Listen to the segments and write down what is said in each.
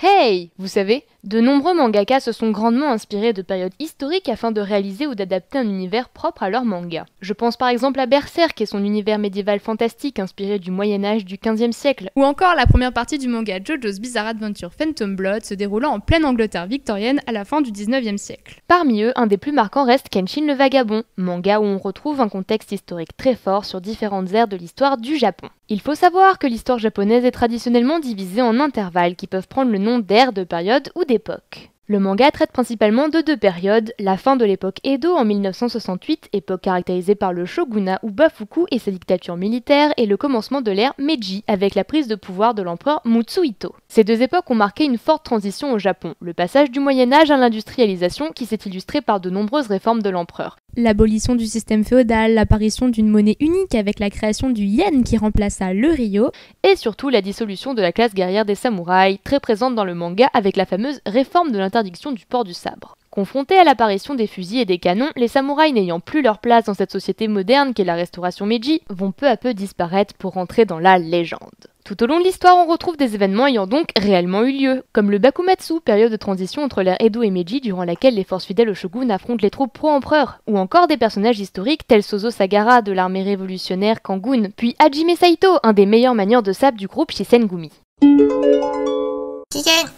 Hey! Vous savez, de nombreux mangaka se sont grandement inspirés de périodes historiques afin de réaliser ou d'adapter un univers propre à leur manga. Je pense par exemple à Berserk et son univers médiéval fantastique inspiré du Moyen-Âge du XVe siècle. Ou encore la première partie du manga JoJo's Bizarre Adventure Phantom Blood se déroulant en pleine Angleterre victorienne à la fin du XIXe siècle. Parmi eux, un des plus marquants reste Kenshin le Vagabond, manga où on retrouve un contexte historique très fort sur différentes ères de l'histoire du Japon. Il faut savoir que l'histoire japonaise est traditionnellement divisée en intervalles qui peuvent prendre le nom d'ères, de périodes ou d'époques. Le manga traite principalement de deux périodes, la fin de l'époque Edo en 1968, époque caractérisée par le shogunat ou Bafuku et sa dictature militaire, et le commencement de l'ère Meiji, avec la prise de pouvoir de l'empereur Mutsuhito. Ces deux époques ont marqué une forte transition au Japon, le passage du Moyen-Âge à l'industrialisation qui s'est illustré par de nombreuses réformes de l'empereur. L'abolition du système féodal, l'apparition d'une monnaie unique avec la création du yen qui remplaça le ryo, et surtout la dissolution de la classe guerrière des samouraïs, très présente dans le manga avec la fameuse réforme de l'interdiction du port du sabre. Confrontés à l'apparition des fusils et des canons, les samouraïs n'ayant plus leur place dans cette société moderne qu'est la restauration Meiji, vont peu à peu disparaître pour entrer dans la légende. Tout au long de l'histoire, on retrouve des événements ayant donc réellement eu lieu, comme le Bakumatsu, période de transition entre l'ère Edo et Meiji durant laquelle les forces fidèles au shogun affrontent les troupes pro-empereur, ou encore des personnages historiques tels Sozo Sagara de l'armée révolutionnaire Kangun, puis Hajime Saito, un des meilleurs manieurs de sable du groupe Shisengumi.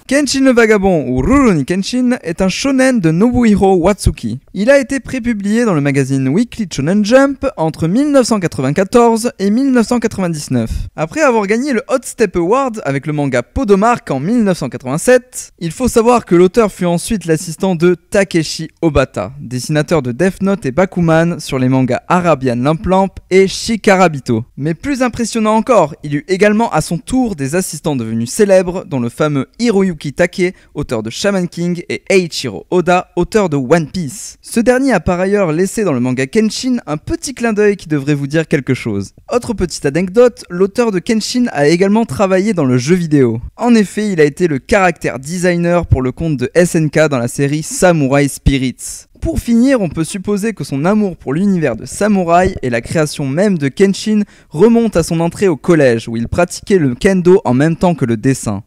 Kenshin le Vagabond, ou Rurouni Kenshin, est un shonen de Nobuhiro Watsuki. Il a été prépublié dans le magazine Weekly Shonen Jump entre 1994 et 1999. Après avoir gagné le Hot Step Award avec le manga Podomark en 1987, il faut savoir que l'auteur fut ensuite l'assistant de Takeshi Obata, dessinateur de Death Note et Bakuman sur les mangas Arabian Lamp Lamp et Shikarabito. Mais plus impressionnant encore, il eut également à son tour des assistants devenus célèbres, dont le fameux Hiroyuki Take, auteur de Shaman King, et Eiichiro Oda, auteur de One Piece. Ce dernier a par ailleurs laissé dans le manga Kenshin un petit clin d'œil qui devrait vous dire quelque chose. Autre petite anecdote, l'auteur de Kenshin a également travaillé dans le jeu vidéo. En effet, il a été le character designer pour le compte de SNK dans la série Samurai Spirits. Pour finir, on peut supposer que son amour pour l'univers de samouraï et la création même de Kenshin remonte à son entrée au collège où il pratiquait le kendo en même temps que le dessin.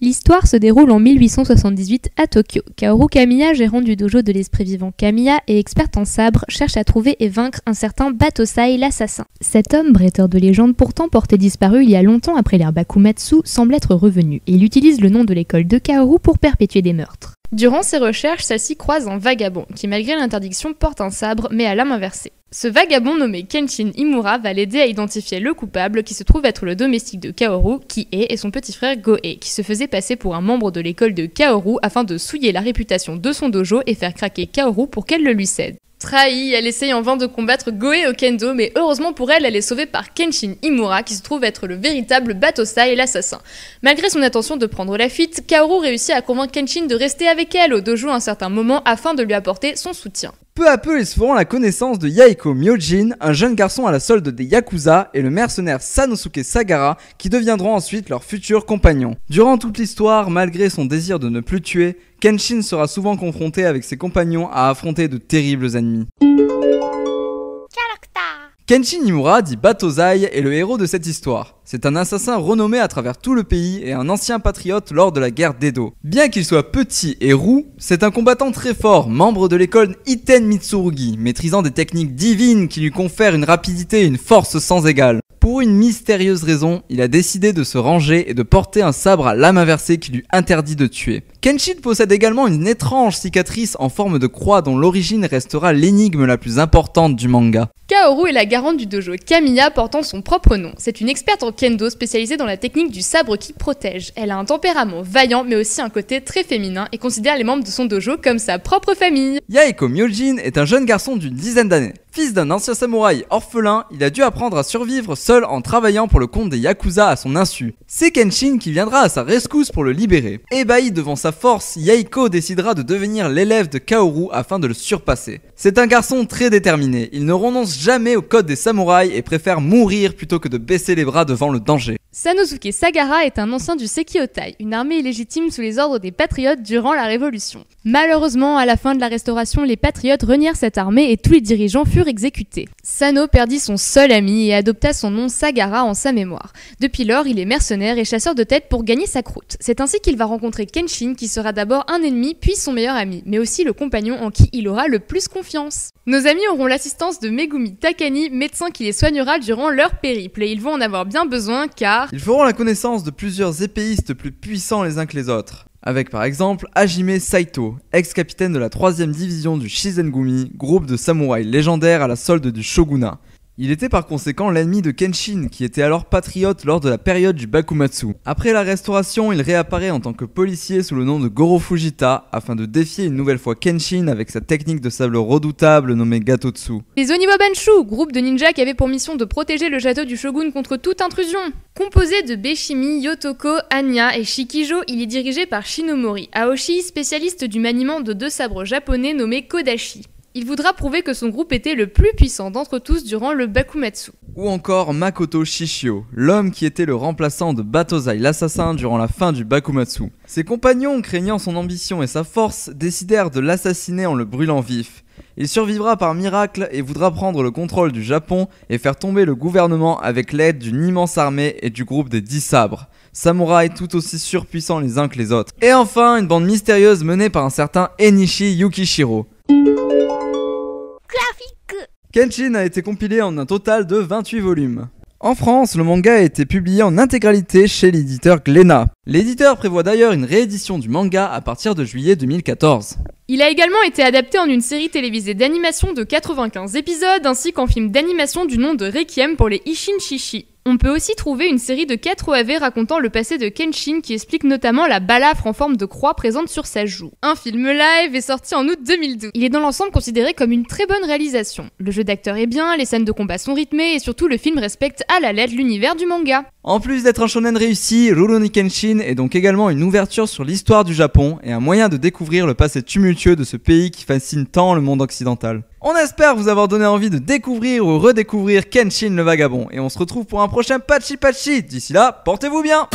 L'histoire se déroule en 1878 à Tokyo. Kaoru Kamiya, gérant du dojo de l'esprit vivant Kamiya et experte en sabre, cherche à trouver et vaincre un certain Batosai l'assassin. Cet homme, bretteur de légende pourtant porté disparu il y a longtemps après l'ère Bakumatsu, semble être revenu et il utilise le nom de l'école de Kaoru pour perpétuer des meurtres. Durant ses recherches, celle-ci croise un vagabond qui, malgré l'interdiction, porte un sabre mais à lame inversée. Ce vagabond nommé Kenshin Imura va l'aider à identifier le coupable qui se trouve être le domestique de Kaoru, Kie, et son petit frère Gohei, qui se faisait passer pour un membre de l'école de Kaoru afin de souiller la réputation de son dojo et faire craquer Kaoru pour qu'elle le lui cède. Trahie, elle essaye en vain de combattre Gohei au kendo, mais heureusement pour elle, elle est sauvée par Kenshin Imura, qui se trouve être le véritable Batosai, l'assassin. Malgré son intention de prendre la fuite, Kaoru réussit à convaincre Kenshin de rester avec elle au dojo à un certain moment afin de lui apporter son soutien. Peu à peu, ils se feront la connaissance de Yaeko Myojin, un jeune garçon à la solde des Yakuza, et le mercenaire Sanosuke Sagara, qui deviendront ensuite leurs futurs compagnons. Durant toute l'histoire, malgré son désir de ne plus tuer, Kenshin sera souvent confronté avec ses compagnons à affronter de terribles ennemis. Kenshin Imura, dit Batosai, est le héros de cette histoire. C'est un assassin renommé à travers tout le pays et un ancien patriote lors de la guerre d'Edo. Bien qu'il soit petit et roux, c'est un combattant très fort, membre de l'école Iten Mitsurugi, maîtrisant des techniques divines qui lui confèrent une rapidité et une force sans égale. Pour une mystérieuse raison, il a décidé de se ranger et de porter un sabre à lame inversée qui lui interdit de tuer. Kenshin possède également une étrange cicatrice en forme de croix dont l'origine restera l'énigme la plus importante du manga. Kaoru est la garante du dojo Kamiya portant son propre nom. C'est une experte en kendo spécialisée dans la technique du sabre qui protège. Elle a un tempérament vaillant mais aussi un côté très féminin et considère les membres de son dojo comme sa propre famille. Yaeko Myojin est un jeune garçon d'une dizaine d'années. Fils d'un ancien samouraï orphelin, il a dû apprendre à survivre seul en travaillant pour le compte des Yakuza à son insu. C'est Kenshin qui viendra à sa rescousse pour le libérer. Ébahi devant sa force, Yaeko décidera de devenir l'élève de Kaoru afin de le surpasser. C'est un garçon très déterminé, il ne renonce jamais au code des samouraïs et préfère mourir plutôt que de baisser les bras devant le danger. Sanosuke Sagara est un ancien du Sekiotai, une armée illégitime sous les ordres des patriotes durant la Révolution. Malheureusement, à la fin de la Restauration, les patriotes renièrent cette armée et tous les dirigeants furent exécutés. Sano perdit son seul ami et adopta son nom Sagara en sa mémoire. Depuis lors, il est mercenaire et chasseur de tête pour gagner sa croûte. C'est ainsi qu'il va rencontrer Kenshin, qui sera d'abord un ennemi puis son meilleur ami, mais aussi le compagnon en qui il aura le plus confiance. Nos amis auront l'assistance de Megumi Takani, médecin qui les soignera durant leur périple, et ils vont en avoir bien besoin car... Ils feront la connaissance de plusieurs épéistes plus puissants les uns que les autres. Avec par exemple Hajime Saito, ex-capitaine de la 3ème division du Shizengumi, groupe de samouraïs légendaires à la solde du shogunat. Il était par conséquent l'ennemi de Kenshin, qui était alors patriote lors de la période du Bakumatsu. Après la restauration, il réapparaît en tant que policier sous le nom de Goro Fujita, afin de défier une nouvelle fois Kenshin avec sa technique de sable redoutable nommée Gatotsu. Les Oniwa-Banshu, groupe de ninjas qui avait pour mission de protéger le château du shogun contre toute intrusion. Composé de Beshimi, Yotoko, Anya et Shikijo, il est dirigé par Shinomori Aoshi, spécialiste du maniement de 2 sabres japonais nommés Kodashi. Il voudra prouver que son groupe était le plus puissant d'entre tous durant le Bakumatsu. Ou encore Makoto Shishio, l'homme qui était le remplaçant de Batozai l'assassin durant la fin du Bakumatsu. Ses compagnons, craignant son ambition et sa force, décidèrent de l'assassiner en le brûlant vif. Il survivra par miracle et voudra prendre le contrôle du Japon et faire tomber le gouvernement avec l'aide d'une immense armée et du groupe des 10 sabres. Samouraïs tout aussi surpuissants les uns que les autres. Et enfin, une bande mystérieuse menée par un certain Enishi Yukishiro. Kenshin a été compilé en un total de 28 volumes. En France, le manga a été publié en intégralité chez l'éditeur Glénat. L'éditeur prévoit d'ailleurs une réédition du manga à partir de juillet 2014. Il a également été adapté en une série télévisée d'animation de 95 épisodes ainsi qu'en film d'animation du nom de Requiem pour les Ishin Shishi. On peut aussi trouver une série de 4 OAV racontant le passé de Kenshin qui explique notamment la balafre en forme de croix présente sur sa joue. Un film live est sorti en août 2012. Il est dans l'ensemble considéré comme une très bonne réalisation. Le jeu d'acteur est bien, les scènes de combat sont rythmées et surtout le film respecte à la lettre l'univers du manga. En plus d'être un shonen réussi, Rurouni Kenshin est donc également une ouverture sur l'histoire du Japon et un moyen de découvrir le passé tumultueux de ce pays qui fascine tant le monde occidental. On espère vous avoir donné envie de découvrir ou redécouvrir Kenshin le Vagabond et on se retrouve pour un prochain Patchy Patchy. D'ici là, portez-vous bien!